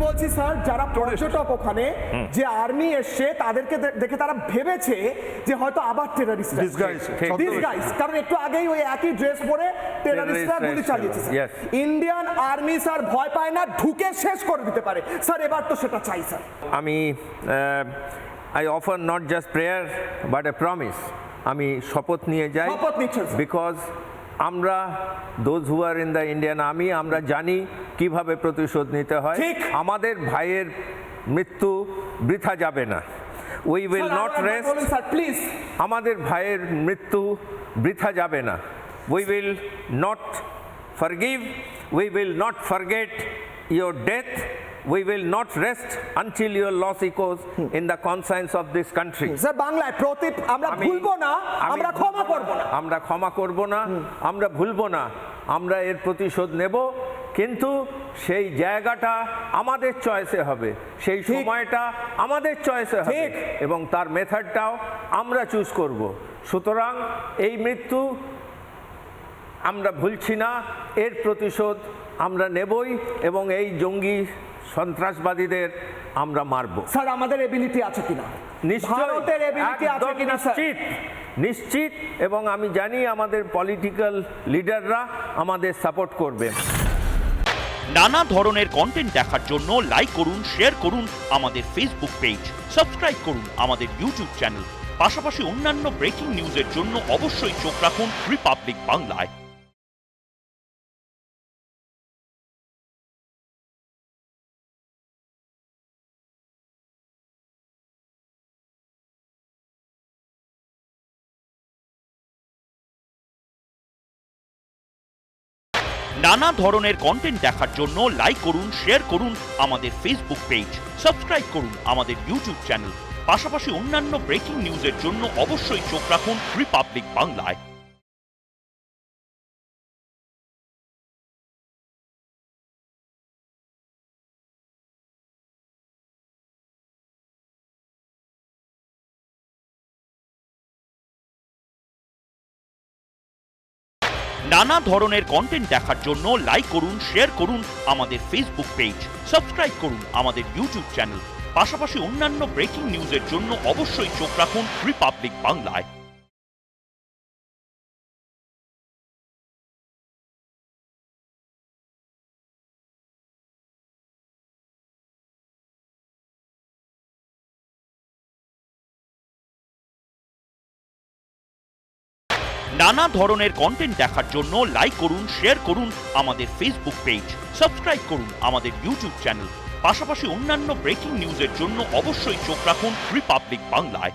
বলছি স্যার, যারা পর্যটক ওখানে যে আর্মি এসছে তাদেরকে দেখে তারা ভেবেছে যে হয়তো আবার টেররিস্ট ডিসগাইজ, কারণ একটু আগেই ওই একই ড্রেস পরে টেররিস্টরা গুলি চালিয়েছে। ইন্ডিয়ান আর্মি স্যার ভয় পায় না, ঢুকে শেষ করে দিতে পারে স্যার, এবার তো সেটা চাই স্যার। আমি I offer not just prayer but a promise. আমি শপথ নিয়ে যাই, বিকজ আমরা those who are in the Indian Army আমরা জানি কিভাবে প্রতিশোধ নিতে হয়। আমাদের ভাইয়ের মৃত্যু বৃথা যাবে না। We will not rest. আমাদের ভাইয়ের মৃত্যু বৃথা যাবে না। We will not forgive. We will not forget your death. We will not rest until your loss echoes in the conscience of this country. Sir বাংলায় প্রতীপ আমরা ভুলবো না, আমরা ক্ষমা করব না, আমরা ক্ষমা করব না, আমরা ভুলবো না, আমরা এর প্রতিশোধ নেব, কিন্তু সেই জায়গাটা আমাদের চয়েসে হবে, সেই সময়টা আমাদের চয়েসে হবে এবং তার মেথডটাও আমরা চুজ করব। সুতরাং এই মৃত্যু আমরা ভুলছি না, এর প্রতিশোধ আমরা নেবই এবং এই জঙ্গি সন্ত্রাসবাদীদের আমরা মারব। স্যার আমাদের এবিলিটি আছে কিনা? ভারতের এবিলিটি আছে কিনা? নিশ্চিত, এবং আমি জানি আমাদের পলিটিক্যাল লিডাররা আমাদের সাপোর্ট করবে। নানা ধরনের কন্টেন্ট দেখার জন্য লাইক করুন, শেয়ার করুন আমাদের ফেসবুক পেজ, সাবস্ক্রাইব করুন আমাদের ইউটিউব চ্যানেল। পাশাপাশি অন্যান্য ব্রেকিং নিউজের জন্য অবশ্যই চোখ রাখুন রিপাবলিক বাংলায়। নানা ধরনের কন্টেন্ট দেখার জন্য লাইক করুন, শেয়ার করুন আমাদের ফেসবুক পেজ, সাবস্ক্রাইব করুন আমাদের ইউটিউব চ্যানেল। পাশাপাশি অন্যান্য ব্রেকিং নিউজের জন্য অবশ্যই চোখ রাখুন রিপাবলিক বাংলায়। নানা ধরনের কন্টেন্ট দেখার জন্য লাইক করুন, শেয়ার করুন আমাদের ফেসবুক পেজ, সাবস্ক্রাইব করুন আমাদের ইউটিউব চ্যানেল। পাশাপাশি অন্যান্য ব্রেকিং নিউজের জন্য অবশ্যই চোখ রাখুন রিপাবলিক বাংলায়। নানা ধরনের কন্টেন্ট দেখার জন্য লাইক করুন, শেয়ার করুন আমাদের ফেসবুক পেজ, সাবস্ক্রাইব করুন আমাদের ইউটিউব চ্যানেল। পাশাপাশি অন্যান্য ব্রেকিং নিউজের জন্য অবশ্যই চোখ রাখুন রিপাবলিক বাংলায়।